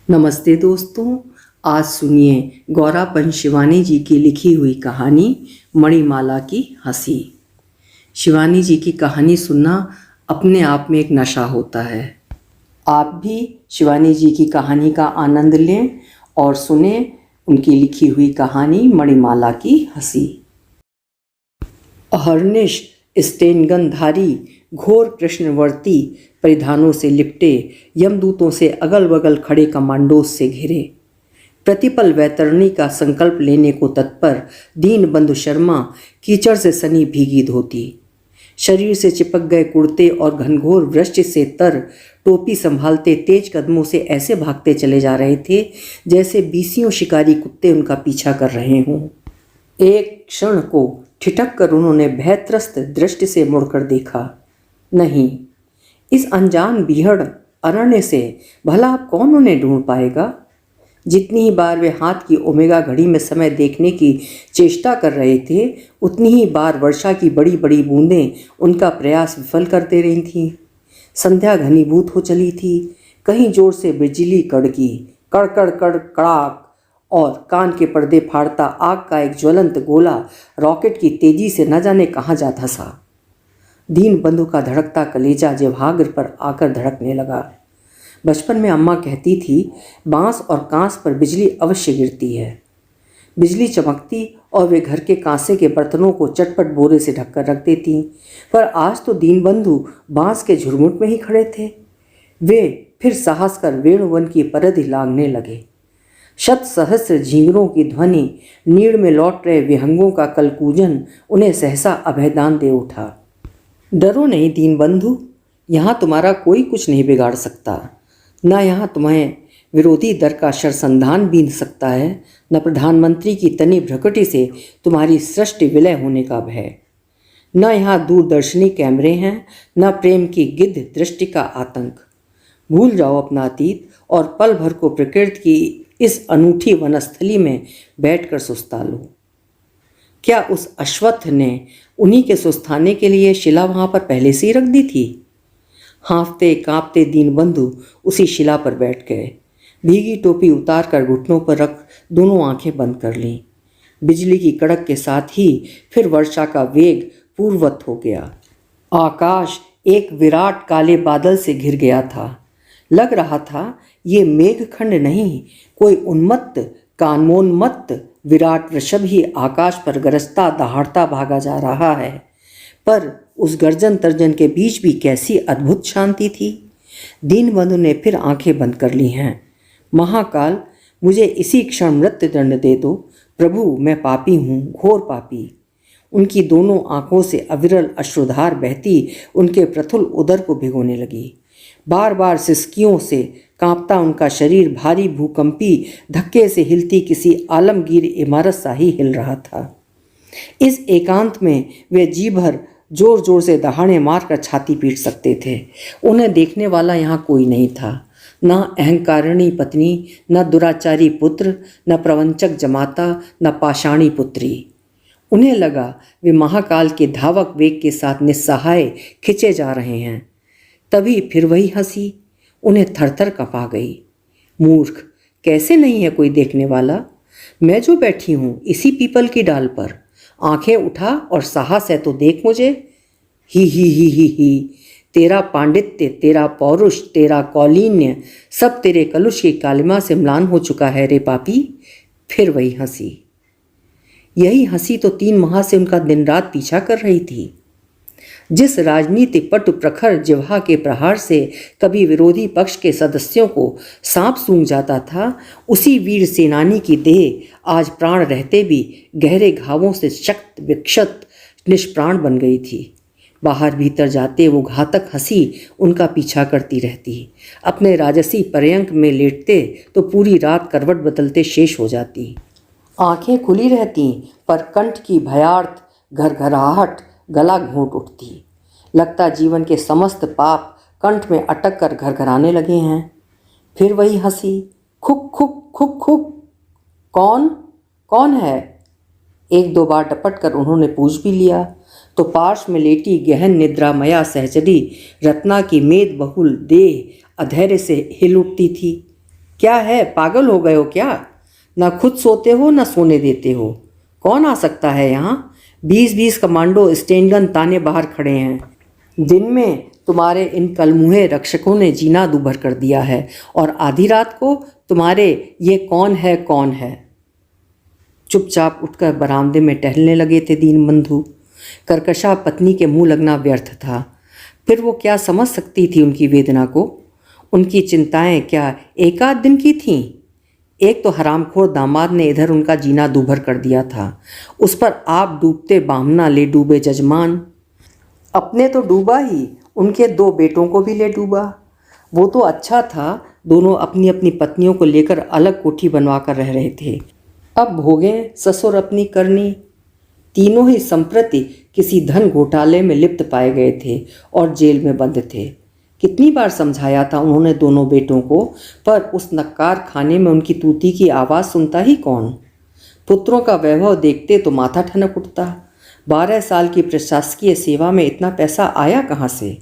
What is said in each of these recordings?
नमस्ते दोस्तों। आज सुनिए गौरापन शिवानी जी की लिखी हुई कहानी मणिमाला की हंसी। शिवानी जी की कहानी सुनना अपने आप में एक नशा होता है। आप भी शिवानी जी की कहानी का आनंद लें और सुने उनकी लिखी हुई कहानी मणिमाला की हंसी। अहर्निश स्टेनगनधारी घोर कृष्णवर्ती परिधानों से लिपटे यमदूतों से अगल बगल खड़े कमांडोज से घिरे प्रतिपल वैतरणी का संकल्प लेने को तत्पर दीनबंधु शर्मा कीचड़ से सनी भीगी धोती, शरीर से चिपक गए कुर्ते और घनघोर वृष्टि से तर टोपी संभालते तेज कदमों से ऐसे भागते चले जा रहे थे जैसे बीसियों शिकारी कुत्ते उनका पीछा कर रहे हों। एक क्षण को ठिठक कर उन्होंने भयत्रस्त दृष्टि से मुड़कर देखा। नहीं, इस अनजान बीहड़ अरण्य से भला अब कौन उन्हें ढूंढ पाएगा। जितनी ही बार वे हाथ की ओमेगा घड़ी में समय देखने की चेष्टा कर रहे थे, उतनी ही बार वर्षा की बड़ी बड़ी बूंदें उनका प्रयास विफल कर दे रही थीं। संध्या घनीभूत हो चली थी। कहीं जोर से बिजली कड़की, कड़कड़ कड़ कड़ाक, और कान के पर्दे फाड़ता आग का एक ज्वलंत गोला रॉकेट की तेजी से न जाने कहाँ जा धंसा। दीनबंधु का धड़कता कलेजा जिह्वाग्र पर आकर धड़कने लगा। बचपन में अम्मा कहती थी, बांस और कांस पर बिजली अवश्य गिरती है। बिजली चमकती और वे घर के कांसे के बर्तनों को चटपट बोरे से ढककर रख देती। पर आज तो दीनबंधु बांस के झुरमुट में ही खड़े थे। वे फिर साहस कर वेणुवन की परत लांघने लगे। शत सहस्र झींगरों की ध्वनि, नीड़ में लौट रहे विहंगों का कलकूजन उन्हें सहसा अभयदान दे उठा। डरो नहीं दीनबंधु, यहाँ तुम्हारा कोई कुछ नहीं बिगाड़ सकता। न यहाँ तुम्हें विरोधी दर का शरसंधान बींध सकता है, न प्रधानमंत्री की तनी भ्रकटी से तुम्हारी सृष्टि विलय होने का भय। न यहाँ दूरदर्शनी कैमरे हैं, न प्रेम की गिद्ध दृष्टि का आतंक। भूल जाओ अपना अतीत और पल भर को प्रकृति की इस अनूठी वनस्थली में बैठकर सुस्ता लो। क्या उस अश्वत्थ ने उन्हीं के सुस्ताने के लिए शिला वहां पर पहले से ही रख दी थी? हाँफते कांपते दीनबंधु उसी शिला पर बैठ गए। भीगी टोपी उतार कर घुटनों पर रख दोनों आंखें बंद कर लीं। बिजली की कड़क के साथ ही फिर वर्षा का वेग पूर्ववत हो गया। आकाश एक विराट काले बादल से घिर गया था। लग रहा था ये मेघखंड नहीं, कोई उन्मत्त कानमोन्मत्त विराट वृषभ ही आकाश पर गरजता दहाड़ता भागा जा रहा है। पर उस गर्जन तर्जन के बीच भी कैसी अद्भुत शांति थी। दीनबंधु ने फिर आंखें बंद कर ली हैं। महाकाल, मुझे इसी क्षण मृत्यु दंड दे दो। प्रभु, मैं पापी हूँ, घोर पापी। उनकी दोनों आंखों से अविरल अश्रुधार बहती उनके प्रफुल्ल उदर को भिगोने लगी। बार बार सिसकियों से कांपता उनका शरीर भारी भूकंपी धक्के से हिलती किसी आलमगीर इमारत सा ही हिल रहा था। इस एकांत में वे जी भर जोर जोर से दहाड़े मारकर छाती पीट सकते थे। उन्हें देखने वाला यहाँ कोई नहीं था। न अहंकारिणी पत्नी, न दुराचारी पुत्र, न प्रवंचक जमाता, न पाषाणी पुत्री। उन्हें लगा वे महाकाल के धावक वेग के साथ निस्सहाय खिंचे जा रहे हैं। तभी फिर वही हंसी उन्हें थरथर कँपा गई। मूर्ख, कैसे नहीं है कोई देखने वाला? मैं जो बैठी हूँ इसी पीपल की डाल पर, आंखें उठा और साहस है तो देख मुझे। ही। तेरा पांडित्य, तेरा पौरुष, तेरा कौलीन्य सब तेरे कलुष की कालिमा से म्लान हो चुका है रे पापी। फिर वही हंसी। यही हंसी तो 3 माह से उनका दिन रात पीछा कर रही थी। जिस राजनीतिक पटु प्रखर जिह्वा के प्रहार से कभी विरोधी पक्ष के सदस्यों को सांप सूंघ जाता था, उसी वीर सेनानी की देह आज प्राण रहते भी गहरे घावों से शक्त विक्षत निष्प्राण बन गई थी। बाहर भीतर जाते वो घातक हंसी उनका पीछा करती रहती। अपने राजसी पर्यंक में लेटते तो पूरी रात करवट बदलते शेष हो जाती। आंखें खुली रहती पर कंठ की भयार्थ घरघराहट गला घोंट उठती। लगता जीवन के समस्त पाप कंठ में अटक कर घरघराने लगे हैं। फिर वही हंसी। खुक खुक खुक खुक। कौन है? 1-2 बार टपट कर उन्होंने पूछ भी लिया तो पार्श्व में लेटी गहन निद्रामया सहचरी रत्ना की मेद बहुल देह अधैर्य से हिल उठती थी। क्या है, पागल हो गए हो क्या? ना खुद सोते हो ना सोने देते हो। कौन आ सकता है यहाँ? 20-20 कमांडो स्टेन गन ताने बाहर खड़े हैं। दिन में तुम्हारे इन कलमुहे रक्षकों ने जीना दूभर कर दिया है, और आधी रात को तुम्हारे ये कौन है। चुपचाप उठकर बरामदे में टहलने लगे थे दीनबंधु। कर्कशा पत्नी के मुंह लगना व्यर्थ था। फिर वो क्या समझ सकती थी उनकी वेदना को? उनकी चिंताएं क्या एक आध दिन की थीं? एक तो हरामखोर दामाद ने इधर उनका जीना दूभर कर दिया था, उस पर आप डूबते बामना ले डूबे जजमान। अपने तो डूबा ही, उनके 2 बेटों को भी ले डूबा। वो तो अच्छा था, दोनों अपनी अपनी पत्नियों को लेकर अलग कोठी बनवा कर रह रहे थे। अब भोगें ससुर अपनी करनी। तीनों ही संप्रति किसी धन घोटाले में लिप्त पाए गए थे और जेल में बंद थे। कितनी बार समझाया था उन्होंने दोनों बेटों को, पर उस नक्कार खाने में उनकी तूती की आवाज़ सुनता ही कौन? पुत्रों का वैभव देखते तो माथा ठनक उठता। 12 साल की प्रशासकीय सेवा में इतना पैसा आया कहाँ से?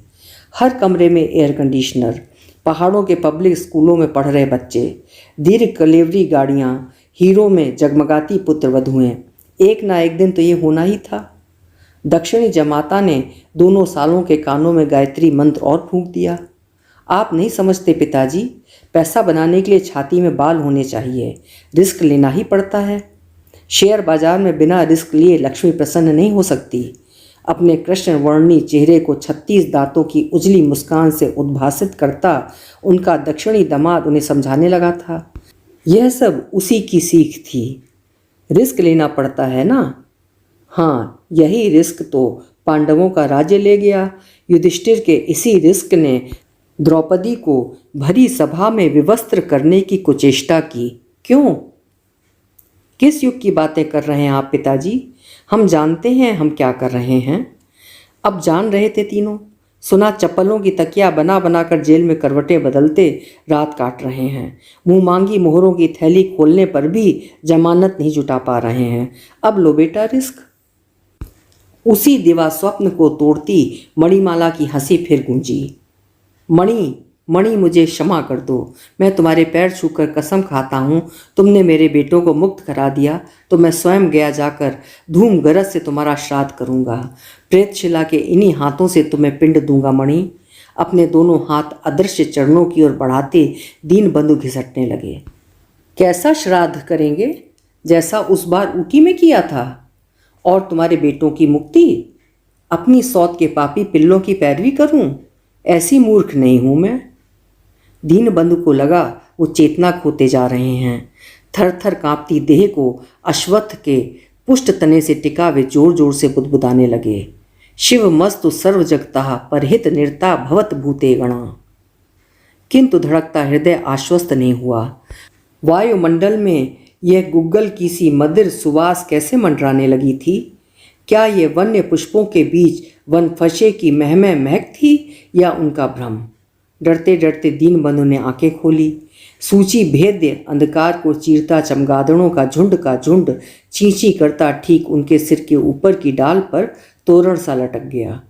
हर कमरे में एयर कंडीशनर, पहाड़ों के पब्लिक स्कूलों में पढ़ रहे बच्चे, दीर्घ कलेवरी गाड़ियाँ, हीरो में जगमगाती पुत्र वधुएं। एक ना एक दिन तो ये होना ही था। दक्षिणी जमाता ने दोनों सालों के कानों में गायत्री मंत्र और फूंक दिया। आप नहीं समझते पिताजी, पैसा बनाने के लिए छाती में बाल होने चाहिए, रिस्क लेना ही पड़ता है। शेयर बाजार में बिना रिस्क लिए लक्ष्मी प्रसन्न नहीं हो सकती। अपने कृष्ण वर्णी चेहरे को 36 दांतों की उजली मुस्कान से उद्भासित करता उनका दक्षिणी दामाद उन्हें समझाने लगा था। यह सब उसी की सीख थी। रिस्क लेना पड़ता है ना? हाँ, यही रिस्क तो पांडवों का राज्य ले गया। युधिष्ठिर के इसी रिस्क ने द्रौपदी को भरी सभा में विवस्त्र करने की कुचेष्टा की। क्यों? किस युग की बातें कर रहे हैं आप पिताजी? हम जानते हैं हम क्या कर रहे हैं। अब जान रहे थे तीनों। सुना चप्पलों की तकिया बना बना कर जेल में करवटें बदलते रात काट रहे हैं। मुंह मांगी मोहरों की थैली खोलने पर भी जमानत नहीं जुटा पा रहे हैं। अब लो बेटा रिस्क। उसी दिवा स्वप्न को तोड़ती मणिमाला की हंसी फिर गूंजी। मणि, मणि, मुझे क्षमा कर दो। मैं तुम्हारे पैर छूकर कसम खाता हूँ, तुमने मेरे बेटों को मुक्त करा दिया तो मैं स्वयं गया जाकर धूम गरज से तुम्हारा श्राद्ध करूँगा। प्रेतशिला के इन्हीं हाथों से तुम्हें पिंड दूंगा मणि। अपने दोनों हाथ अदृश्य चरणों की ओर बढ़ाते दीनबंधु घिसटने लगे। कैसा श्राद्ध करेंगे? जैसा उस बार ऊटी में किया था? और तुम्हारे बेटों की मुक्ति? अपनी सौत के पापी पिल्लों की पैरवी करूं? ऐसी मूर्ख नहीं हूं मैं। दीनबंधु को लगा वो चेतना खोते जा रहे हैं। थर थर कांपती देह को अश्वत्थ के पुष्ट तने से टिका वे जोर जोर से बुदबुदाने लगे। शिव मस्तु सर्व जगतः परहित निरता भवत भूते गणा। किंतु धड़कता हृदय आश्वस्त नहीं हुआ। वायुमंडल में यह गुग्गल की सी मधुर सुवास कैसे मंडराने लगी थी? क्या ये वन्य पुष्पों के बीच वन फशे की महमय महक थी या उनका भ्रम? डरते डरते दीनबंधु ने आंखें खोली। सूची भेद्य अंधकार को चीरता चमगादड़ों का झुंड चींची करता ठीक उनके सिर के ऊपर की डाल पर तोरण सा लटक गया।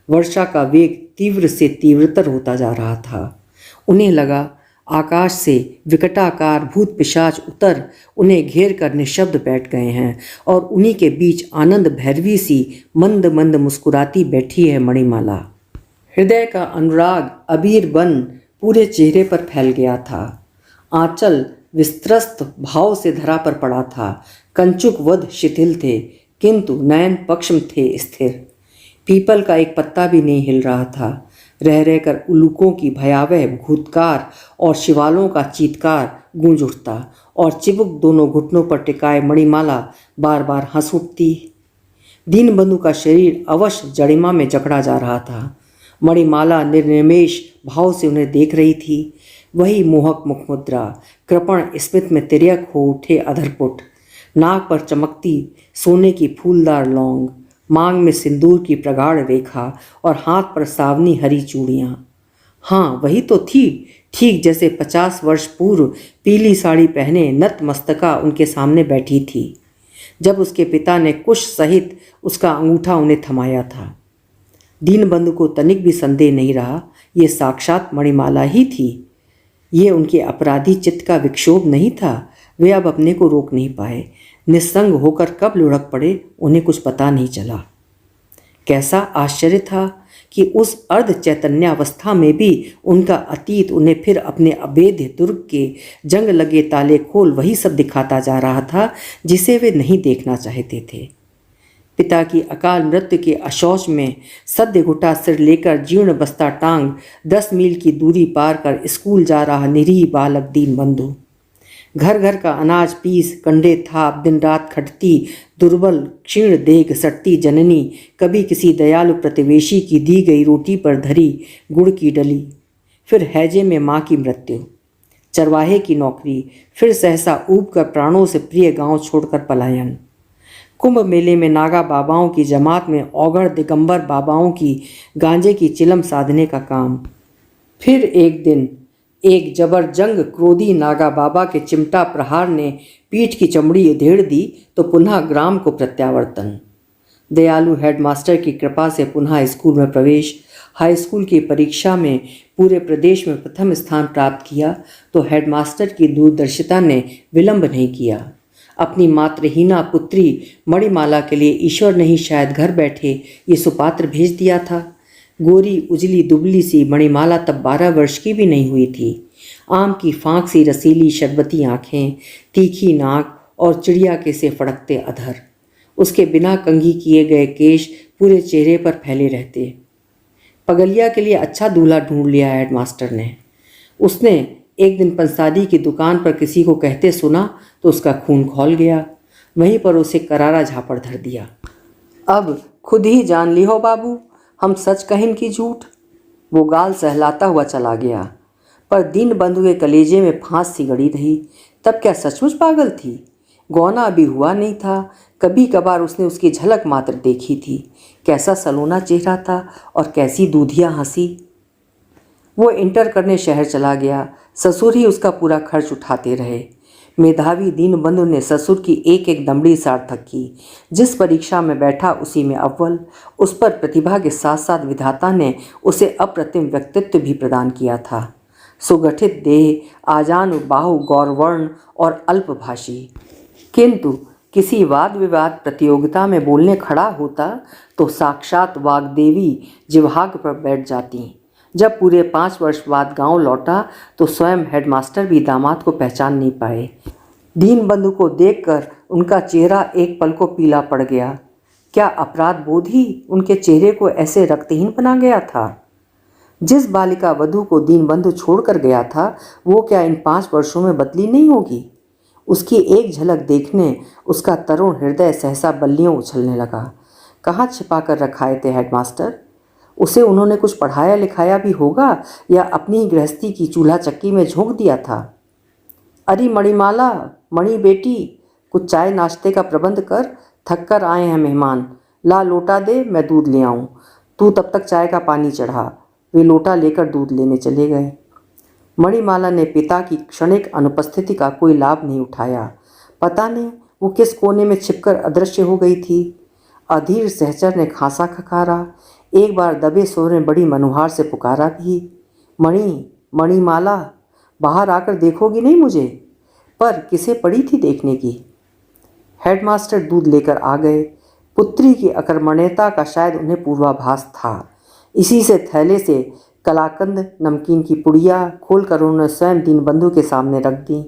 वर्षा का वेग तीव्र से तीव्रतर होता जा रहा था। उन्हें लगा आकाश से विकटाकार भूत पिशाच उतर उन्हें घेर कर निशब्द बैठ गए हैं, और उन्हीं के बीच आनंद भैरवी सी मंद मंद मुस्कुराती बैठी है मणिमाला। हृदय का अनुराग अबीर बन पूरे चेहरे पर फैल गया था। आंचल विस्त्रस्त भाव से धरा पर पड़ा था। कंचुक वध शिथिल थे, किंतु नयन पक्ष्म थे स्थिर। पीपल का एक पत्ता भी नहीं हिल रहा था। रह रहकर उल्लूकों की भयावह भूतकार और शिवालों का चीत्कार गूंज उठता, और चिबुक दोनों घुटनों पर टिकाए मणिमाला बार बार हंस उठती। दीनबंधु का शरीर अवश्य जड़िमा में जकड़ा जा रहा था। मणिमाला निर्निमेष भाव से उन्हें देख रही थी। वही मोहक मुखमुद्रा, कृपण स्मित में तिर्यक हो उठे अधरपुट, नाक पर चमकती सोने की फूलदार लौंग, मांग में सिंदूर की प्रगाढ़ रेखा और हाथ पर सावनी हरी चूड़ियाँ। हाँ, वही तो थी, ठीक जैसे 50 वर्ष पूर्व पीली साड़ी पहने नतमस्तका उनके सामने बैठी थी, जब उसके पिता ने कुश सहित उसका अंगूठा उन्हें थमाया था। दीनबंधु को तनिक भी संदेह नहीं रहा, ये साक्षात मणिमाला ही थी। ये उनके अपराधी चित्त का विक्षोभ नहीं था। वे अब अपने को रोक नहीं पाए। निस्संग होकर कब लुढ़क पड़े उन्हें कुछ पता नहीं चला। कैसा आश्चर्य था कि उस अर्ध चैतन्यावस्था में भी उनका अतीत उन्हें फिर अपने अभेद्य दुर्ग के जंग लगे ताले खोल वही सब दिखाता जा रहा था जिसे वे नहीं देखना चाहते थे। पिता की अकाल मृत्यु के अशौच में सद्य घुटा सिर लेकर जीर्ण बस्ता टांग 10 मील की दूरी पार कर स्कूल जा रहा निरीह बालक दीनबंधु, घर घर का अनाज पीस कंडे थाप दिन रात खटती दुर्बल क्षीण देह सटती जननी, कभी किसी दयालु प्रतिवेशी की दी गई रोटी पर धरी गुड़ की डली, फिर हैजे में माँ की मृत्यु, चरवाहे की नौकरी, फिर सहसा ऊब कर प्राणों से प्रिय गांव छोड़कर पलायन, कुंभ मेले में नागा बाबाओं की जमात में औगड़ दिगंबर बाबाओं की गांजे की चिलम साधने का काम, फिर एक दिन एक जबरजंग क्रोधी नागा बाबा के चिमटा प्रहार ने पीठ की चमड़ी उधेड़ दी तो पुनः ग्राम को प्रत्यावर्तन। दयालु हेडमास्टर की कृपा से पुनः स्कूल में प्रवेश, हाई स्कूल की परीक्षा में पूरे प्रदेश में प्रथम स्थान प्राप्त किया तो हेडमास्टर की दूरदर्शिता ने विलंब नहीं किया। अपनी मातृहीना पुत्री मणिमाला के लिए ईश्वर ने ही शायद घर बैठे ये सुपात्र भेज दिया था। गोरी उजली दुबली सी मणिमाला तब 12 वर्ष की भी नहीं हुई थी। आम की फांक सी रसीली शरबती आँखें, तीखी नाक और चिड़िया के से फड़कते अधर, उसके बिना कंघी किए गए केश पूरे चेहरे पर फैले रहते। पगलिया के लिए अच्छा दूल्हा ढूंढ लिया हेडमास्टर ने। उसने एक दिन पंसारी की दुकान पर किसी को कहते सुना तो उसका खून खौल गया। वहीं पर उसे करारा झापड़ धर दिया। अब खुद ही जान ली हो बाबू, हम सच कहें कि झूठ। वो गाल सहलाता हुआ चला गया। पर दीनबंधु के कलेजे में फांस सी गड़ी रही। तब क्या सचमुच पागल थी? गौना अभी हुआ नहीं था। कभी कभार उसने उसकी झलक मात्र देखी थी। कैसा सलोना चेहरा था और कैसी दूधिया हंसी। वो इंटर करने शहर चला गया। ससुर ही उसका पूरा खर्च उठाते रहे। मेधावी दीनबंधु ने ससुर की एक एक दमड़ी सार्थक की। जिस परीक्षा में बैठा उसी में अव्वल। उस पर प्रतिभा के साथ साथ विधाता ने उसे अप्रतिम व्यक्तित्व भी प्रदान किया था। सुगठित देह, आजान बाहु, गौरवर्ण और अल्पभाषी। किंतु किसी वाद विवाद प्रतियोगिता में बोलने खड़ा होता तो साक्षात वाग्देवी जिह्वाग्र पर बैठ जाती। जब पूरे 5 वर्ष बाद गांव लौटा तो स्वयं हेडमास्टर भी दामाद को पहचान नहीं पाए। दीनबंधु को देखकर उनका चेहरा एक पल को पीला पड़ गया। क्या अपराध बोध ही उनके चेहरे को ऐसे रक्तहीन बना गया था? जिस बालिका वधू को दीनबंधु छोड़कर गया था वो क्या इन 5 वर्षों में बदली नहीं होगी? उसकी एक झलक देखने उसका तरुण हृदय सहसा बल्लियों उछलने लगा। कहाँ छिपा कर रखाए थे हेडमास्टर? उसे उन्होंने कुछ पढ़ाया लिखाया भी होगा या अपनी ही गृहस्थी की चूल्हा चक्की में झोंक दिया था। अरे मणिमाला, मणि बेटी, कुछ चाय नाश्ते का प्रबंध कर, थक कर आए हैं मेहमान। ला लोटा दे, मैं दूध ले आऊँ। तू तब तक चाय का पानी चढ़ा। वे लोटा लेकर दूध लेने चले गए। मणिमाला ने पिता की क्षणिक अनुपस्थिति का कोई लाभ नहीं उठाया। पता नहीं वो किस कोने में छिपकर अदृश्य हो गई थी। अधीर सहचर ने खांसा खखारा। एक बार दबे स्वर ने बड़ी मनुहार से पुकारा भी, मणिमाला, बाहर आकर देखोगी नहीं मुझे? पर किसे पड़ी थी देखने की? हेडमास्टर दूध लेकर आ गए। पुत्री की अकर्मण्यता का शायद उन्हें पूर्वाभास था। इसी से थैले से कलाकंद नमकीन की पुड़िया खोलकर उन्होंने स्वयं दीनबंधु के सामने रख दी।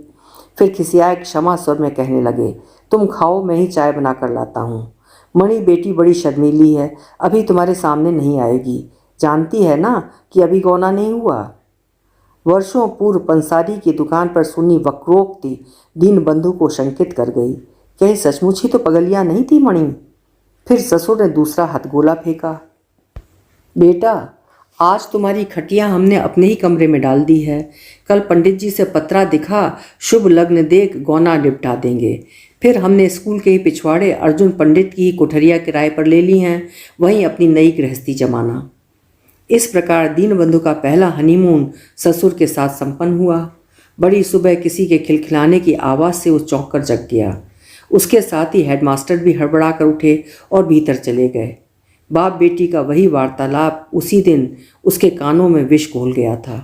फिर खिसियाए क्षमा स्वर में कहने लगे, तुम खाओ, मैं ही चाय बना कर लाता हूँ। मणि बेटी बड़ी शर्मीली है, अभी तुम्हारे सामने नहीं आएगी। जानती है ना कि अभी गौना नहीं हुआ। वर्षों पूर्व पंसारी की दुकान पर सुनी वक्रोक्ति दीनबंधु को शंकित कर गई। कहीं सचमुच ही तो पगलिया नहीं थी मणि? फिर ससुर ने दूसरा हथगोला फेंका। बेटा, आज तुम्हारी खटिया हमने अपने ही कमरे में डाल दी है। कल पंडित जी से पत्रा दिखा, शुभ लग्न देख गौना निपटा देंगे। फिर हमने स्कूल के ही पिछवाड़े अर्जुन पंडित की ही कोठरिया किराए पर ले ली हैं, वहीं अपनी नई गृहस्थी जमाना। इस प्रकार दीनबंधु का पहला हनीमून ससुर के साथ संपन्न हुआ। बड़ी सुबह किसी के खिलखिलाने की आवाज़ से वो चौंक कर जग गया। उसके साथ ही हेडमास्टर भी हड़बड़ा कर उठे और भीतर चले गए। बाप बेटी का वही वार्तालाप उसी दिन उसके कानों में विष घोल गया था।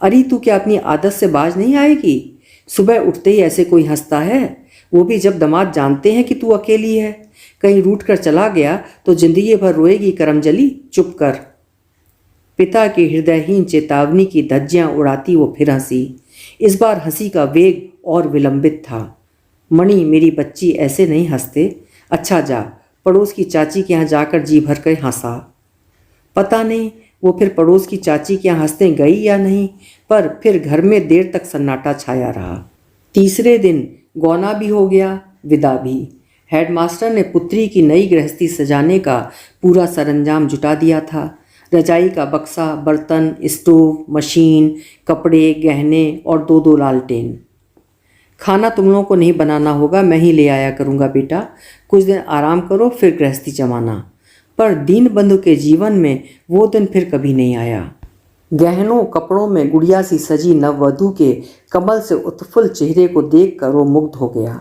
अरे तू क्या अपनी आदत से बाज नहीं आएगी? सुबह उठते ही ऐसे कोई हंसता है, वो भी जब दामाद जानते हैं कि तू अकेली है। कहीं रूठ कर चला गया तो जिंदगी भर रोएगी करमजली। चुप कर। पिता की हृदयहीन चेतावनी की धज्जियां उड़ाती वो फिर हंसी। इस बार हंसी का वेग और विलंबित था। मणि, मेरी बच्ची, ऐसे नहीं हंसते। अच्छा जा, पड़ोस की चाची के यहाँ जाकर जी भर कर हंसा। पता नहीं वो फिर पड़ोस की चाची के यहाँ हंसने गई या नहीं, पर फिर घर में देर तक सन्नाटा छाया रहा। तीसरे दिन गौना भी हो गया, विदा भी। हेडमास्टर ने पुत्री की नई गृहस्थी सजाने का पूरा सरंजाम जुटा दिया था। रजाई का बक्सा, बर्तन, स्टोव, मशीन, कपड़े, गहने और दो दो लालटेन। खाना तुम लोगों को नहीं बनाना होगा, मैं ही ले आया करूँगा बेटा। कुछ दिन आराम करो, फिर गृहस्थी जमाना। पर दीनबंधु के जीवन में वो दिन फिर कभी नहीं आया। गहनों कपड़ों में गुड़िया सी सजी नववधू के कमल से उत्फुल्ल चेहरे को देखकर वो मुग्ध हो गया।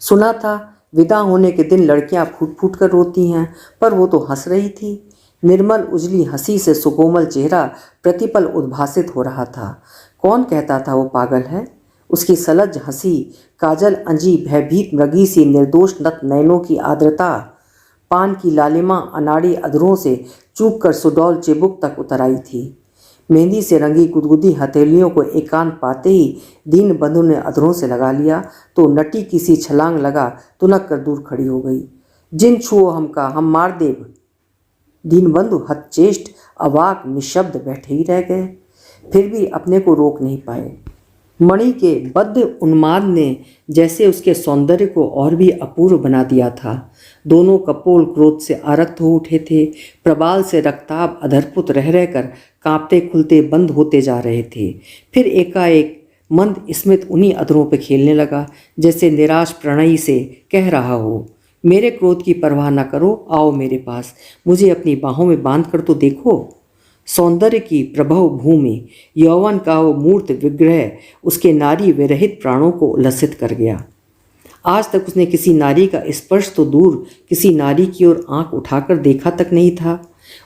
सुना था विदा होने के दिन लड़कियां फूट फूट कर रोती हैं, पर वो तो हंस रही थी। निर्मल उजली हंसी से सुकोमल चेहरा प्रतिपल उद्भासित हो रहा था। कौन कहता था वो पागल है? उसकी सलज हंसी, काजल अंजी भयभीत मृगी सी निर्दोष नत नयनों की आर्द्रता, पान की लालिमा अनाड़ी अधरों से चूक कर सुडौल चिबुक तक उतर आई थी। मेहंदी से रंगी गुदगुदी हथेलियों को एकांत पाते ही दीनबंधु ने अधरों से लगा लिया तो नटी किसी छलांग लगा तुनक कर दूर खड़ी हो गई। जिन छुओ हमका, हम मार देव। दीनबंधु हतचेष्ट, अवाक, निशब्द बैठे ही रह गए, फिर भी अपने को रोक नहीं पाए। मणि के बद्ध उन्माद ने जैसे उसके सौंदर्य को और भी अपूर्व बना दिया था। दोनों कपोल क्रोध से आरक्त हो उठे थे। प्रबाल से रक्ताब अधरपुत रह रहकर कांपते खुलते बंद होते जा रहे थे। फिर एकाएक मंद स्मित उन्हीं अधरों पर खेलने लगा, जैसे निराश प्रणयी से कह रहा हो, मेरे क्रोध की परवाह न करो, आओ मेरे पास, मुझे अपनी बाहों में बांध कर तो देखो। सौंदर्य की प्रभव भूमि, यौवन का वो मूर्त विग्रह उसके नारी विरहित प्राणों को उल्लसित कर गया। आज तक उसने किसी नारी का स्पर्श तो दूर, किसी नारी की ओर आंख उठाकर देखा तक नहीं था।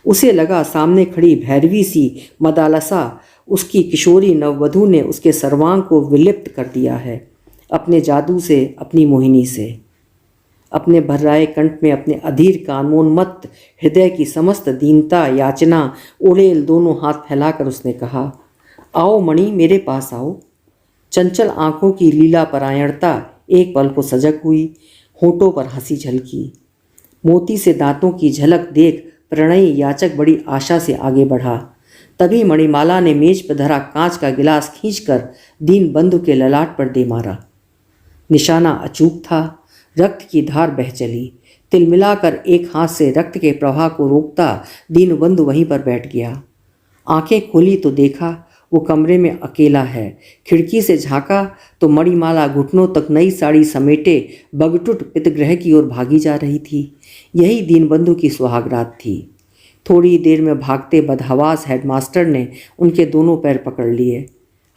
उसे लगा सामने खड़ी भैरवी सी मदालसा उसकी किशोरी नववधू ने उसके सर्वांग को विलिप्त कर दिया है अपने जादू से, अपनी मोहिनी से। अपने भर्राए कंठ में अपने अधीर कामोन्मत्त हृदय की समस्त दीनता याचना उड़ेल दोनों हाथ फैलाकर उसने कहा, आओ मणि, मेरे पास आओ। चंचल आंखों की लीला परायणता एक पल को सजग हुई, होठों पर हंसी झलकी। मोती से दांतों की झलक देख प्रणयी याचक बड़ी आशा से आगे बढ़ा। तभी मणिमाला ने मेज पर धरा कांच का गिलास खींचकर दीनबंधु के ललाट पर दे मारा। निशाना अचूक था। रक्त की धार बह चली। तिलमिलाकर एक हाथ से रक्त के प्रवाह को रोकता दीनबंधु वहीं पर बैठ गया। आंखें खोली तो देखा वो कमरे में अकेला है। खिड़की से झांका तो मणिमाला घुटनों तक नई साड़ी समेटे बगटुट पितगृह की ओर भागी जा रही थी। यही दीनबंधु की सुहागरात थी। थोड़ी देर में भागते बदहवास हेडमास्टर ने उनके दोनों पैर पकड़ लिए।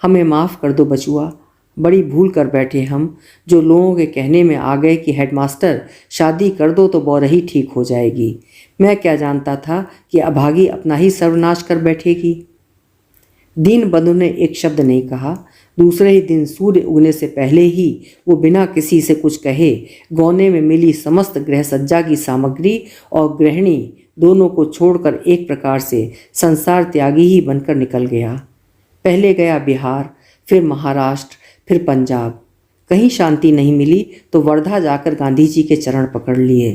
हमें माफ़ कर दो बचुआ, बड़ी भूल कर बैठे हम, जो लोगों के कहने में आ गए कि हेडमास्टर शादी कर दो तो बौरही ठीक हो जाएगी। मैं क्या जानता था कि अभागी अपना ही सर्वनाश कर बैठेगी। दीनबंधु ने एक शब्द नहीं कहा। दूसरे ही दिन सूर्य उगने से पहले ही वो बिना किसी से कुछ कहे गौने में मिली समस्त गृहसज्जा की सामग्री और गृहिणी दोनों को छोड़कर एक प्रकार से संसार त्यागी ही बनकर निकल गया। पहले गया बिहार, फिर महाराष्ट्र, फिर पंजाब। कहीं शांति नहीं मिली तो वर्धा जाकर गांधी जी के चरण पकड़ लिए।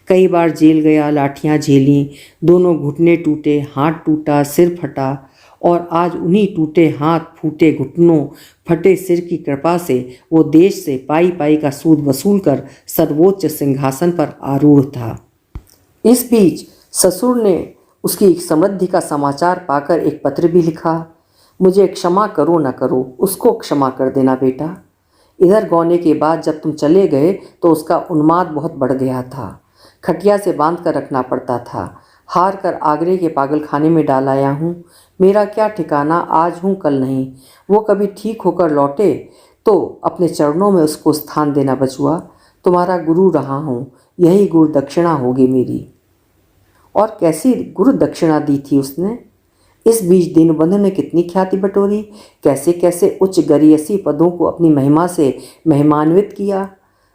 कई बार जेल गया, लाठियां झेलीं, दोनों घुटने टूटे, हाथ टूटा, सिर फटा, और आज उन्हीं टूटे हाथ, फूटे घुटनों, फटे सिर की कृपा से वो देश से पाई पाई का सूद वसूल कर सर्वोच्च सिंहासन पर आरूढ़ था। इस बीच ससुर ने उसकी समृद्धि का समाचार पाकर एक पत्र भी लिखा, मुझे क्षमा करो न करो, उसको क्षमा कर देना बेटा। इधर गौने के बाद जब तुम चले गए तो उसका उन्माद बहुत बढ़ गया था। खटिया से बांध कर रखना पड़ता था। हार कर आगरे के पागलखाने में डाल आया हूँ। मेरा क्या ठिकाना, आज हूँ कल नहीं। वो कभी ठीक होकर लौटे तो अपने चरणों में उसको स्थान देना बचुआ। तुम्हारा गुरु रहा हूँ, यही गुरु दक्षिणा होगी मेरी। और कैसी गुरु दक्षिणा दी थी उसने? इस बीच दीनबंधु ने कितनी ख्याति बटोरी, कैसे कैसे उच्च गरियसी पदों को अपनी महिमा से महिमान्वित किया।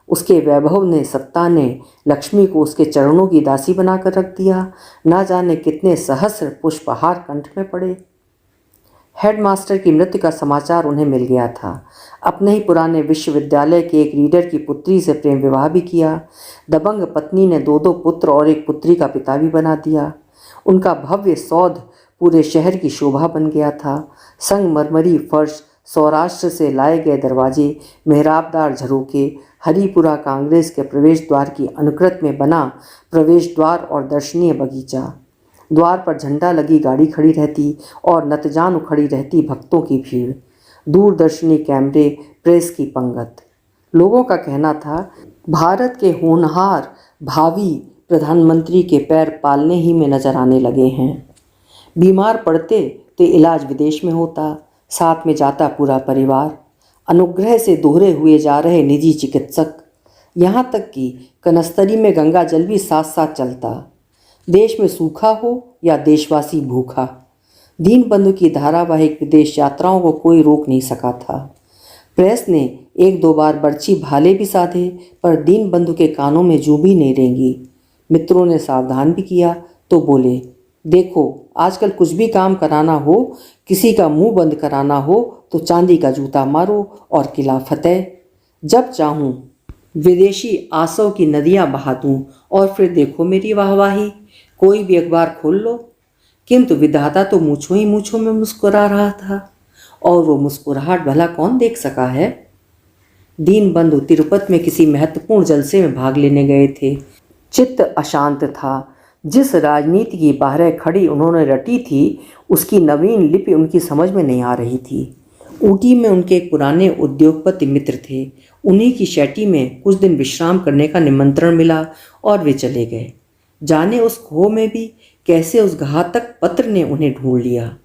उसके वैभव ने, सत्ता ने लक्ष्मी को उसके चरणों की दासी बनाकर रख दिया। ना जाने कितने सहस्र पुष्पहार कंठ में पड़े। हेडमास्टर की मृत्यु का समाचार उन्हें मिल गया था। अपने ही पुराने विश्वविद्यालय के एक रीडर की पुत्री से प्रेम विवाह भी किया। दबंग पत्नी ने 2 पुत्र और एक पुत्री का पिता भी बना दिया। उनका भव्य सौध पूरे शहर की शोभा बन गया था। संगमरमरी फर्श, सौराष्ट्र से लाए गए दरवाजे, मेहराबदार झरोके, हरिपुरा कांग्रेस के प्रवेश द्वार की अनुकृत में बना प्रवेश द्वार और दर्शनीय बगीचा। द्वार पर झंडा लगी गाड़ी खड़ी रहती और नतजान खड़ी रहती भक्तों की भीड़। दूरदर्शनी कैमरे, प्रेस की पंगत। लोगों का कहना था, भारत के होनहार भावी प्रधानमंत्री के पैर पालने ही में नजर आने लगे हैं। बीमार पड़ते तो इलाज विदेश में होता, साथ में जाता पूरा परिवार। अनुग्रह से दोहरे हुए जा रहे निजी चिकित्सक, यहाँ तक कि कनस्तरी में गंगा जल भी साथ साथ चलता। देश में सूखा हो या देशवासी भूखा, दीनबंधु की धारावाहिक विदेश यात्राओं को कोई रोक नहीं सका था। प्रेस ने 1-2 बार बर्छी भाले भी साधे, पर दीनबंधु के कानों में जूं भी नहीं रेंगी। मित्रों ने सावधान भी किया तो बोले, देखो आजकल कुछ भी काम कराना हो, किसी का मुंह बंद कराना हो तो चांदी का जूता मारो और किला फतेह। जब चाहूँ विदेशी आसों की नदियाँ बहा दूँ और फिर देखो मेरी वाहवाही। कोई भी अखबार खोल लो। किंतु विधाता तो मूँछों ही मूँछों में मुस्कुरा रहा था, और वो मुस्कुराहट भला कौन देख सका है। दीनबंधु तिरुपति में किसी महत्वपूर्ण जलसे में भाग लेने गए थे। चित्त अशांत था। जिस राजनीति की बाहर खड़ी उन्होंने रटी थी, उसकी नवीन लिपि उनकी समझ में नहीं आ रही थी। ऊटी में उनके एक पुराने उद्योगपति मित्र थे। उन्हीं की शैटी में कुछ दिन विश्राम करने का निमंत्रण मिला और वे चले गए। जाने उस खो में भी कैसे उस घातक पत्र ने उन्हें ढूंढ लिया।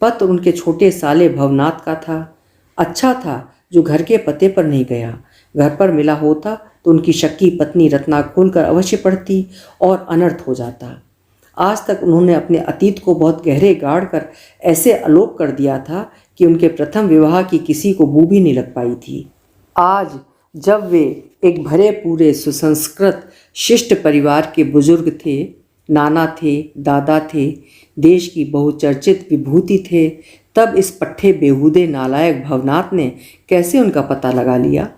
पत्र उनके छोटे साले भवनाथ का था। अच्छा था जो घर के पते पर नहीं गया। घर पर मिला होता तो उनकी शक्की पत्नी रत्ना खोलकर अवश्य पढ़ती और अनर्थ हो जाता। आज तक उन्होंने अपने अतीत को बहुत गहरे गाड़ कर ऐसे आलोक कर दिया था कि उनके प्रथम विवाह की किसी को बू भी नहीं लग पाई थी। आज जब वे एक भरे पूरे सुसंस्कृत शिष्ट परिवार के बुजुर्ग थे, नाना थे, दादा थे, देश की बहुचर्चित विभूति थे, तब इस पट्टे बेहूदे नालायक भवनाथ ने कैसे उनका पता लगा लिया।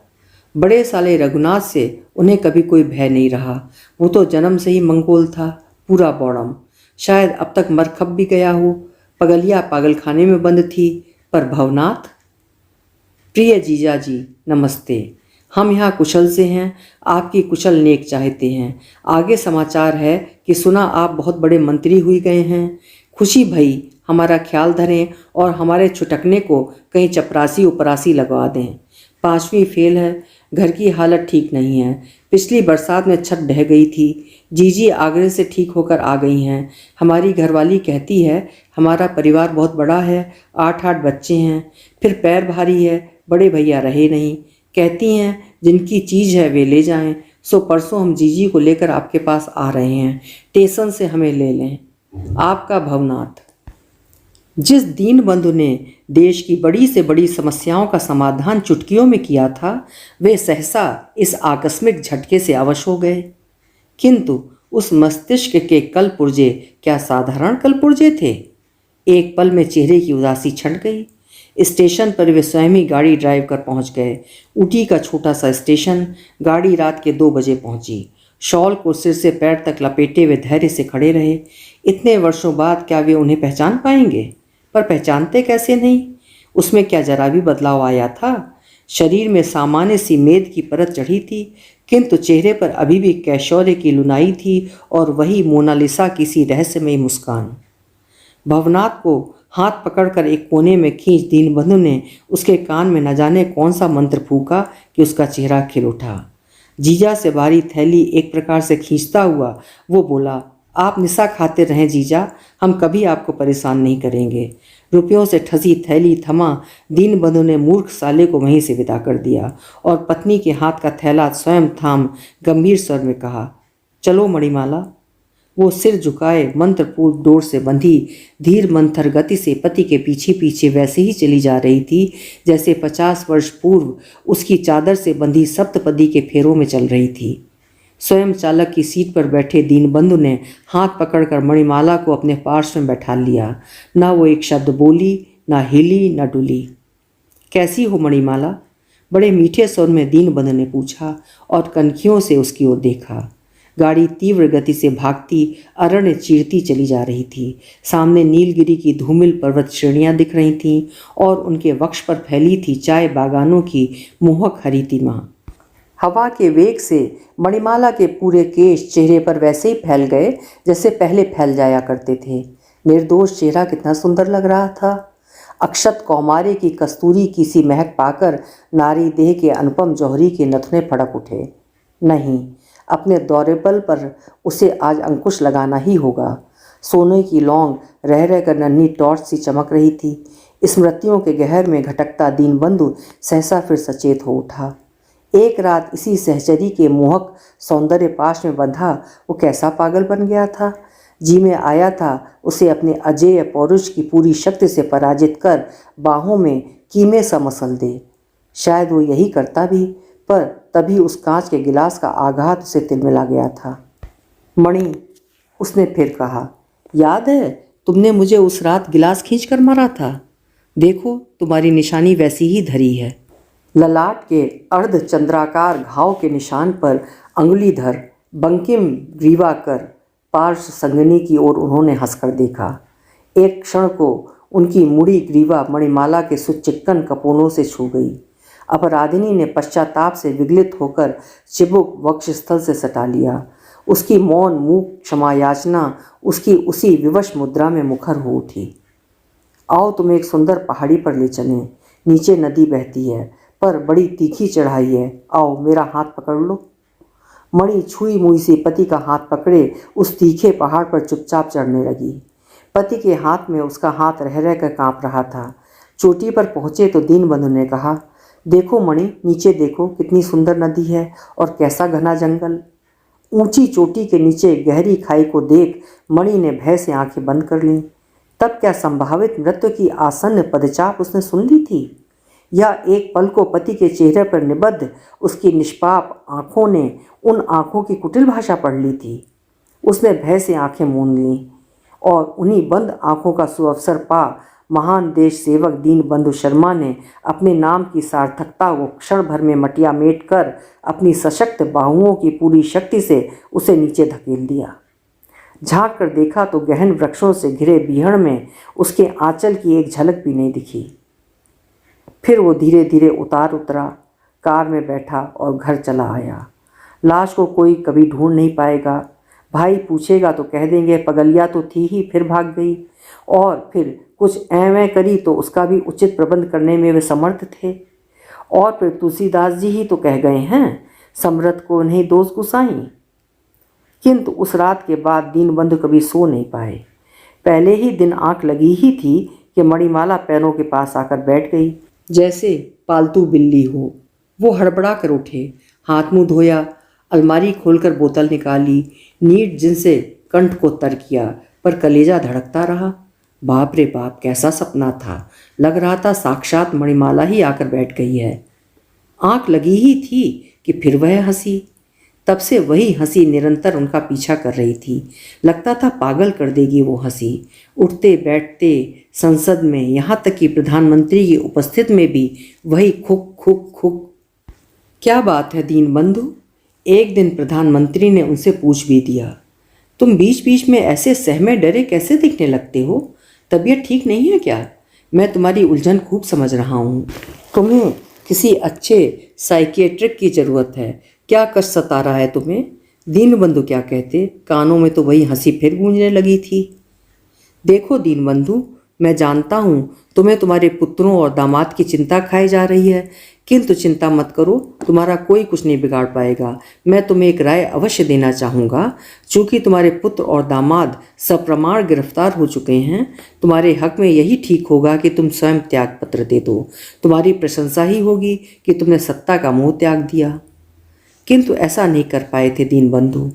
बड़े साले रघुनाथ से उन्हें कभी कोई भय नहीं रहा। वो तो जन्म से ही मंगोल था, पूरा बौड़म। शायद अब तक मर खप भी गया हो। पगलिया पागलखाने में बंद थी, पर भवनाथ। प्रिय जीजा जी नमस्ते। हम यहाँ कुशल से हैं, आपकी कुशल नेक चाहते हैं। आगे समाचार है कि सुना आप बहुत बड़े मंत्री हुई गए हैं। खुशी भई हमारा ख्याल धरें और हमारे छुटकने को कहीं चपरासी उपरासी लगवा दें। 5वीं फेल है, घर की हालत ठीक नहीं है। पिछली बरसात में छत ढह गई थी। जीजी आगरे से ठीक होकर आ गई हैं। हमारी घरवाली कहती है हमारा परिवार बहुत बड़ा है, 8-8 बच्चे हैं, फिर पैर भारी है, बड़े भैया रहे नहीं। कहती हैं जिनकी चीज़ है वे ले जाएं। सो परसों हम जीजी को लेकर आपके पास आ रहे हैं। स्टेशन से हमें ले लें। आपका भवनाथ। जिस दीनबंधु ने देश की बड़ी से बड़ी समस्याओं का समाधान चुटकियों में किया था, वे सहसा इस आकस्मिक झटके से अवश हो गए। किंतु उस मस्तिष्क के कल पुर्जे क्या साधारण कल पुर्जे थे। एक पल में चेहरे की उदासी छंट गई। स्टेशन पर वे स्वयं ही गाड़ी ड्राइव कर पहुंच गए। ऊटी का छोटा सा स्टेशन। गाड़ी रात के 2 बजे पहुंची। शॉल को सिर से पैर तक लपेटे हुए धैर्य से खड़े रहे। इतने वर्षों बाद क्या वे उन्हें पहचान पाएंगे? पर पहचानते कैसे नहीं? उसमें क्या जरा भी बदलाव आया था? शरीर में सामान्य सी मेद की परत चढ़ी थी, किंतु चेहरे पर अभी भी कैशोर्य की लुनाई थी और वही मोनालिसा की सी रहस्यमयी मुस्कान। भवनाथ को हाथ पकड़कर एक कोने में खींच दीनबंधु ने उसके कान में न जाने कौन सा मंत्र फूंका कि उसका चेहरा खिल उठा। जीजा से भारी थैली एक प्रकार से खींचता हुआ वो बोला, आप निशा खाते रहें जीजा, हम कभी आपको परेशान नहीं करेंगे। रुपयों से ठसी थैली थमा दीनबंधु ने मूर्ख साले को वहीं से विदा कर दिया और पत्नी के हाथ का थैला स्वयं थाम गंभीर स्वर में कहा, चलो मणिमाला। वो सिर झुकाए मंत्रपूर्ण डोर से बंधी धीर मंथर गति से पति के पीछे पीछे वैसे ही चली जा रही थी जैसे 50 वर्ष पूर्व उसकी चादर से बंधी सप्तपदी के फेरों में चल रही थी। स्वयं चालक की सीट पर बैठे दीनबंधु ने हाथ पकड़कर मणिमाला को अपने पार्श्व में बैठा लिया। ना वो एक शब्द बोली, ना हिली, ना डुली। कैसी हो मणिमाला? बड़े मीठे स्वर में दीनबंधु ने पूछा और कनखियों से उसकी ओर देखा। गाड़ी तीव्र गति से भागती अरण्य चीरती चली जा रही थी। सामने नीलगिरी की धूमिल पर्वत श्रेणियां दिख रही थीं और उनके वक्ष पर फैली थी चाय बागानों की मोहक हरितिमा। हवा के वेग से मणिमाला के पूरे केश चेहरे पर वैसे ही फैल गए जैसे पहले फैल जाया करते थे। निर्दोष चेहरा कितना सुंदर लग रहा था। अक्षत कौमारे की कस्तूरी की सी महक पाकर नारी देह के अनुपम जौहरी के नथुने फड़क उठे। नहीं, अपने दौरेपल पर उसे आज अंकुश लगाना ही होगा। सोने की लौंग रह रहकर नन्ही टॉर्च सी चमक रही थी। स्मृतियों के गहर में घटकता दीनबंधु सहसा फिर सचेत हो उठा। एक रात इसी सहचरी के मोहक सौंदर्य पाश में बंधा वो कैसा पागल बन गया था। जी में आया था उसे अपने अजेय पौरुष की पूरी शक्ति से पराजित कर बाहों में कीमे सा मसल दे। शायद वो यही करता भी, पर तभी उस कांच के गिलास का आघात उसे तिलमिला गया था। मणि, उसने फिर कहा, याद है तुमने मुझे उस रात गिलास खींचकर मारा था? देखो तुम्हारी निशानी वैसी ही धरी है। ललाट के अर्ध चंद्राकार घाव के निशान पर अंगुली धर बंकिम ग्रीवा कर पार्श्व संगनी की ओर उन्होंने हंसकर देखा। एक क्षण को उनकी मुड़ी ग्रीवा मणिमाला के सुचिक्कन कपोलों से छू गई। अपराधिनी ने पश्चाताप से विगलित होकर चिबुक वक्षस्थल से सटा लिया। उसकी मौन मूक क्षमा याचना उसकी उसी विवश मुद्रा में मुखर हो उठी। आओ तुम्हें एक सुंदर पहाड़ी पर ले चलें। नीचे नदी बहती है पर बड़ी तीखी चढ़ाई है। आओ मेरा हाथ पकड़ लो। मणि छुई मुई से पति का हाथ पकड़े उस तीखे पहाड़ पर चुपचाप चढ़ने लगी। पति के हाथ में उसका हाथ रह रहकर कांप रहा था। चोटी पर पहुंचे तो दीनबंधु ने कहा, देखो मणि, नीचे देखो कितनी सुंदर नदी है और कैसा घना जंगल। ऊंची चोटी के नीचे गहरी खाई को देख मणि ने भय से आंखें बंद कर लीं। तब क्या संभावित मृत्यु की आसन्न पदचाप उसने सुन ली थी, या एक पल को पति के चेहरे पर निबद्ध उसकी निष्पाप आंखों ने उन आंखों की कुटिल भाषा पढ़ ली थी। उसने भय से आंखें मूंद लीं और उन्हीं बंद आंखों का सुअवसर पा महान देश सेवक दीनबंधु शर्मा ने अपने नाम की सार्थकता को क्षण भर में मटिया मेट कर अपनी सशक्त बाहुओं की पूरी शक्ति से उसे नीचे धकेल दिया। झांक कर देखा तो गहन वृक्षों से घिरे बीहड़ में उसके आंचल की एक झलक भी नहीं दिखी। फिर वो धीरे धीरे उतरा, कार में बैठा और घर चला आया। लाश को कोई कभी ढूंढ नहीं पाएगा। भाई पूछेगा तो कह देंगे पगलिया तो थी ही, फिर भाग गई। और फिर कुछ ऐवें करी तो उसका भी उचित प्रबंध करने में वे समर्थ थे। और फिर तुलसीदास जी ही तो कह गए हैं, समरथ को नहीं दोष गुसाई। किंतु उस रात के बाद दीनबंधु कभी सो नहीं पाए। पहले ही दिन आंख लगी ही थी कि मणिमाला पैरों के पास आकर बैठ गई जैसे पालतू बिल्ली हो। वो हड़बड़ा कर उठे, हाथ मुंह धोया, अलमारी खोलकर बोतल निकाली, नीट जिनसे कंठ को तर किया, पर कलेजा धड़कता रहा। बाप रे बाप, कैसा सपना था। लग रहा था साक्षात मणिमाला ही आकर बैठ गई है। आंख लगी ही थी कि फिर वह हंसी। तब से वही हंसी निरंतर उनका पीछा कर रही थी। लगता था पागल कर देगी वो हंसी। उठते बैठते संसद में, यहाँ तक कि प्रधानमंत्री की उपस्थिति में भी वही खुक खुक खुक। क्या बात है दीनबंधु? एक दिन प्रधानमंत्री ने उनसे पूछ भी दिया, तुम बीच बीच में ऐसे सहमे डरे कैसे दिखने लगते हो? तबीयत ठीक नहीं है क्या? मैं तुम्हारी उलझन खूब समझ रहा हूँ। तुम्हें किसी अच्छे साइकियाट्रिक की ज़रूरत है। क्या कष्ट सता रहा है तुम्हें? दीनबंधु क्या कहते, कानों में तो वही हंसी फिर गूंजने लगी थी। देखो दीनबंधु, मैं जानता हूँ तुम्हें तुम्हारे पुत्रों और दामाद की चिंता खाई जा रही है, किंतु चिंता मत करो, तुम्हारा कोई कुछ नहीं बिगाड़ पाएगा। मैं तुम्हें एक राय अवश्य देना चाहूँगा। चूँकि तुम्हारे पुत्र और दामाद सप्रमाण गिरफ्तार हो चुके हैं, तुम्हारे हक में यही ठीक होगा कि तुम स्वयं त्याग पत्र दे दो। तुम्हारी प्रशंसा ही होगी कि तुमने सत्ता का मोह त्याग दिया। किंतु ऐसा नहीं कर पाए थे दीनबंधु।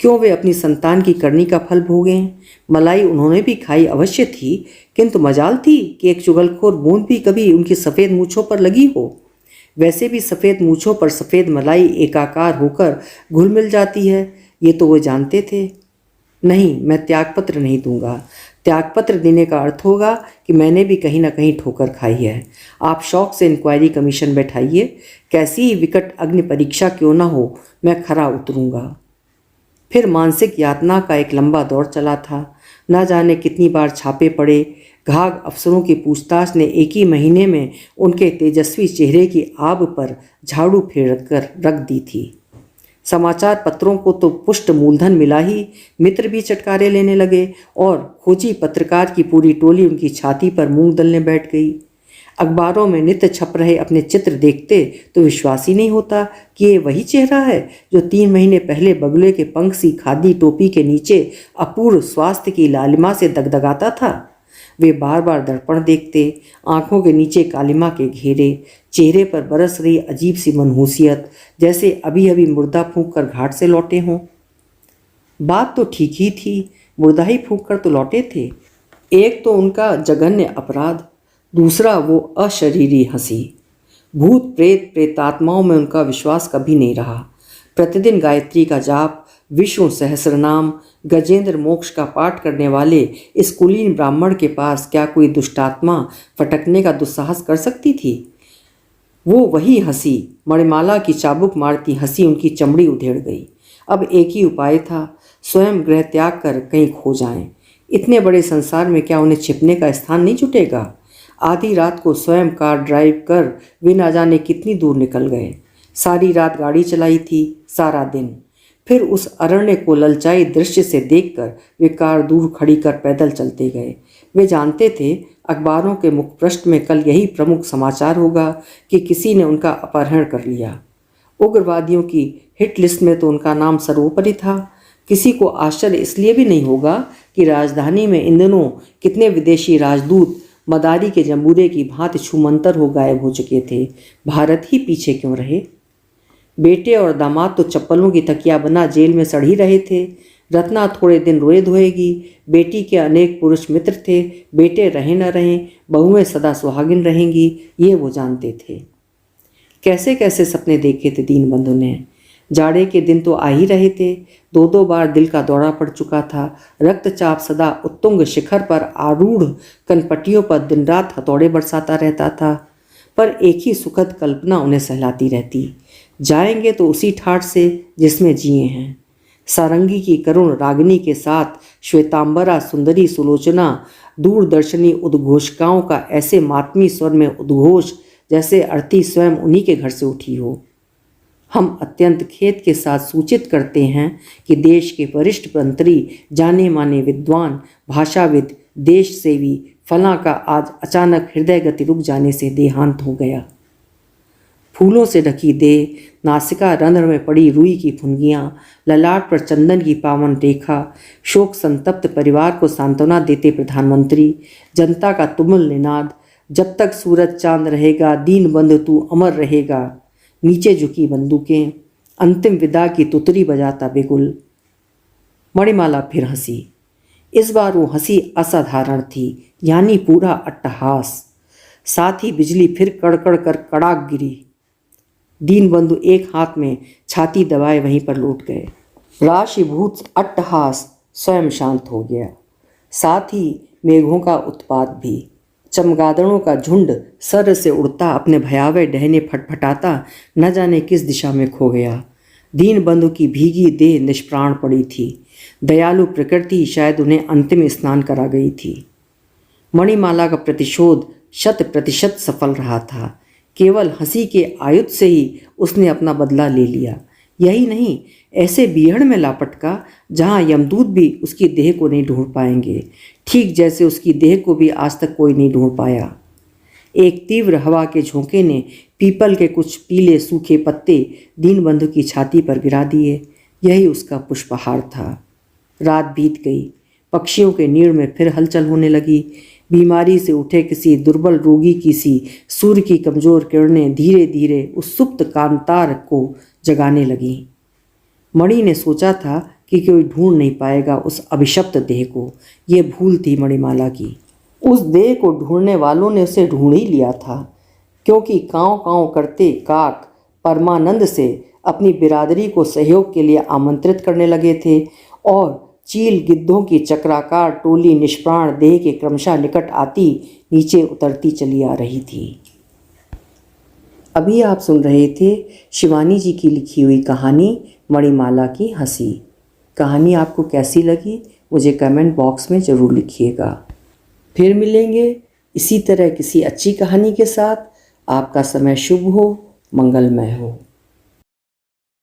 क्यों वे अपनी संतान की करनी का फल भोगें? मलाई उन्होंने भी खाई अवश्य थी, किंतु मजाल थी कि एक चुगलखोर बूंद भी कभी उनकी सफ़ेद मूछों पर लगी हो। वैसे भी सफ़ेद मूछों पर सफ़ेद मलाई एकाकार होकर घुल मिल जाती है, ये तो वो जानते थे। नहीं, मैं त्यागपत्र नहीं दूंगा। त्यागपत्र देने का अर्थ होगा कि मैंने भी कहीं ना कहीं ठोकर खाई है। आप शौक से इंक्वायरी कमीशन बैठाइए, कैसी ही विकट अग्नि परीक्षा क्यों ना हो, मैं खरा उतरूंगा। फिर मानसिक यातना का एक लंबा दौर चला था। न जाने कितनी बार छापे पड़े। घाघ अफसरों की पूछताछ ने एक ही महीने में उनके तेजस्वी चेहरे की आब पर झाड़ू फेर कर रख दी थी। समाचार पत्रों को तो पुष्ट मूलधन मिला ही, मित्र भी चटकारे लेने लगे और खोजी पत्रकार की पूरी टोली उनकी छाती पर मूंग दलने बैठ गई। अखबारों में नित्य छप रहे अपने चित्र देखते तो विश्वास ही नहीं होता कि ये वही चेहरा है जो 3 महीने पहले बगुले के पंख सी खादी टोपी के नीचे अपूर्व स्वास्थ्य की लालिमा से दगदगाता था। वे बार बार दर्पण देखते, आंखों के नीचे कालिमा के घेरे, चेहरे पर बरस रही अजीब सी मनहूसियत, जैसे अभी अभी मुर्दा फूंक कर घाट से लौटे हों। बात तो ठीक ही थी, मुर्दा ही फूंक कर तो लौटे थे। एक तो उनका जघन्य अपराध, दूसरा वो अशरीरी हंसी। भूत प्रेत प्रेतात्माओं में उनका विश्वास कभी नहीं रहा। प्रतिदिन गायत्री का जाप, विष्णु सहस्रनाम, गजेंद्र मोक्ष का पाठ करने वाले इस कुलीन ब्राह्मण के पास क्या कोई दुष्टात्मा फटकने का दुस्साहस कर सकती थी? वो वही हंसी, मणिमाला की चाबुक मारती हंसी उनकी चमड़ी उधेड़ गई। अब एक ही उपाय था, स्वयं गृह त्याग कर कहीं खो जाएं। इतने बड़े संसार में क्या उन्हें छिपने का स्थान नहीं जुटेगा? आधी रात को स्वयं कार ड्राइव कर वे ना जाने कितनी दूर निकल गए। सारी रात गाड़ी चलाई थी, सारा दिन। फिर उस अरण्य को ललचाई दृश्य से देखकर वे कार दूर खड़ी कर पैदल चलते गए। वे जानते थे अखबारों के मुखपृष्ठ में कल यही प्रमुख समाचार होगा कि किसी ने उनका अपहरण कर लिया। उग्रवादियों की हिट लिस्ट में तो उनका नाम सर्वोपरि था। किसी को आश्चर्य इसलिए भी नहीं होगा कि राजधानी में इन दिनों कितने विदेशी राजदूत मदारी के जंबूरे की भांति छूमंतर हो गायब हो चुके थे। भारत ही पीछे क्यों रहे? बेटे और दामाद तो चप्पलों की तकिया बना जेल में सड़ ही रहे थे। रत्ना थोड़े दिन रोए धोएगी। बेटी के अनेक पुरुष मित्र थे। बेटे रहे न रहें, बहुएं सदा सुहागिन रहेंगी, ये वो जानते थे। कैसे कैसे सपने देखे थे दीनबंधु ने। जाड़े के दिन तो आ ही रहे थे। 2-2 बार दिल का दौरा पड़ चुका था। रक्तचाप सदा उत्तुंग शिखर पर आरूढ़ कनपटियों पर दिन रात हथौड़े बरसाता रहता था। पर एक ही सुखद कल्पना उन्हें सहलाती रहती, जाएंगे तो उसी ठाठ से जिसमें जिए हैं। सारंगी की करुण रागिनी के साथ श्वेतांबरा सुंदरी सुलोचना दूरदर्शनी उद्घोषकाओं का ऐसे मातमी स्वर में उद्घोष जैसे अर्थी स्वयं उन्हीं के घर से उठी हो। हम अत्यंत खेद के साथ सूचित करते हैं कि देश के वरिष्ठ मंत्री, जाने माने विद्वान, भाषाविद, देश सेवी फलां का आज अचानक हृदय गति रुक जाने से देहांत हो गया। फूलों से ढकी देह, नासिका रंध्र में पड़ी रुई की फुनगियाँ, ललाट पर चंदन की पावन रेखा, शोक संतप्त परिवार को सांत्वना देते प्रधानमंत्री, जनता का तुमुल निनाद, जब तक सूरज चांद रहेगा दीनबंधु तू अमर रहेगा, नीचे झुकी बंदूकें, अंतिम विदा की तुतरी बजाता बिगुल। मणिमाला फिर हंसी। इस बार वो हंसी असाधारण थी, यानी पूरा अट्टहास। साथ ही बिजली फिर कड़कड़ कर कड़ाक गिरी। दीनबंधु एक हाथ में छाती दबाए वहीं पर लौट गए। राशिभूत अट्टहास स्वयं शांत हो गया, साथ ही मेघों का उत्पात भी। चमगादड़ों का झुंड सर से उड़ता अपने भयावह डहने फटफटाता न जाने किस दिशा में खो गया। दीनबंधु की भीगी देह निष्प्राण पड़ी थी। दयालु प्रकृति शायद उन्हें अंतिम स्नान करा गई थी। मणिमाला का प्रतिशोध 100% सफल रहा था। केवल हंसी के आयुध से ही उसने अपना बदला ले लिया। यही नहीं, ऐसे बीहड़ में लापटका जहाँ यमदूत भी उसकी देह को नहीं ढूंढ पाएंगे, ठीक जैसे उसकी देह को भी आज तक कोई नहीं ढूंढ पाया। एक तीव्र हवा के झोंके ने पीपल के कुछ पीले सूखे पत्ते दीनबंधु की छाती पर गिरा दिए। यही उसका पुष्पहार था। रात बीत गई। पक्षियों के नीड़ में फिर हलचल होने लगी। बीमारी से उठे किसी दुर्बल रोगी की सी सूर्य की कमजोर किरणें धीरे धीरे उस सुप्त कांतार को जगाने लगीं। मणि ने सोचा था कि कोई ढूंढ नहीं पाएगा उस अभिशप्त देह को। ये भूल थी मणिमाला की। उस देह को ढूंढने वालों ने उसे ढूंढ ही लिया था, क्योंकि काँव काँव करते काक परमानंद से अपनी बिरादरी को सहयोग के लिए आमंत्रित करने लगे थे और चील गिद्धों की चक्राकार टोली निष्प्राण देह के क्रमशः निकट आती नीचे उतरती चली आ रही थी। अभी आप सुन रहे थे शिवानी जी की लिखी हुई कहानी मणिमाला की हंसी। कहानी आपको कैसी लगी मुझे कमेंट बॉक्स में ज़रूर लिखिएगा। फिर मिलेंगे इसी तरह किसी अच्छी कहानी के साथ। आपका समय शुभ हो, मंगलमय हो।